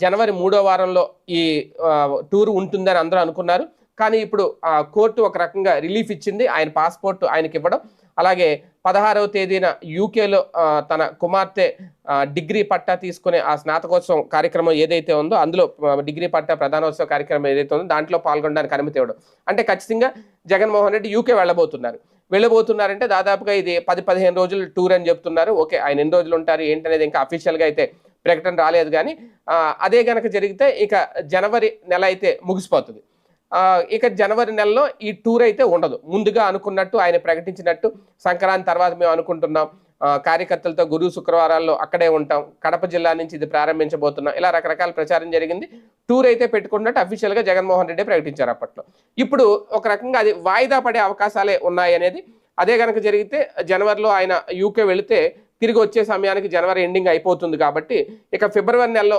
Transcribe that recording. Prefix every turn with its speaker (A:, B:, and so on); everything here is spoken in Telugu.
A: జనవరి 3వ వారంలో ఈ టూర్ ఉంటుందని అందరూ అనుకున్నారు. కానీ ఇప్పుడు కోర్టు ఒక రకంగా రిలీఫ్ ఇచ్చింది. ఆయన పాస్‌పోర్ట్ ఆయనకివ్వడం. అలాగే 16వ తేదీన యూకేలో తన కుమార్తె డిగ్రీ పట్టా తీసుకునే ఆ స్నాతకోత్సవం కార్యక్రమం ఏదైతే ఉందో అందులో డిగ్రీ పట్టా ప్రధానోత్సవ కార్యక్రమం ఏదైతే ఉందో దాంట్లో పాల్గొనడానికి అనుమతి ఇవ్వడం. అంటే ఖచ్చితంగా జగన్మోహన్ రెడ్డి యూకే వెళ్ళబోతున్నారంటే దాదాపుగా ఇది 10-15 రోజులు టూర్ అని చెప్తున్నారు. ఓకే. ఆయన ఎన్ని రోజులు ఉంటారు ఏంటనేది ఇంకా అఫీషియల్‌గా అయితే ప్రకటన రాలేదు గానీ అదే గనక జరిగితే ఇక జనవరి నెల అయితే ముగిసిపోతుంది. ఇక జనవరి నెలలో ఈ టూర్ అయితే ఉండదు. ముందుగా అనుకున్నట్టు ఆయన ప్రకటించినట్టు సంక్రాంతి తర్వాత మేము అనుకుంటున్నాం. కార్యకర్తలతో గురు శుక్రవారాల్లో అక్కడే ఉంటాం. కడప జిల్లా నుంచి ఇది ప్రారంభించబోతున్నాం. ఇలా రకరకాల ప్రచారం జరిగింది. టూర్ అయితే పెట్టుకున్నట్టు అఫీషియల్‌గా జగన్మోహన్ రెడ్డి ప్రకటించారు అప్పట్లో. ఇప్పుడు ఒక రకంగా అది వాయిదా పడే అవకాశాలే ఉన్నాయనేది. అదే గనక జరిగితే జనవరిలో ఆయన యూకే వెళితే తిరిగి వచ్చే సమయానికి జనవరి ఎండింగ్ అయిపోతుంది కాబట్టి ఇక ఫిబ్రవరి నెలలో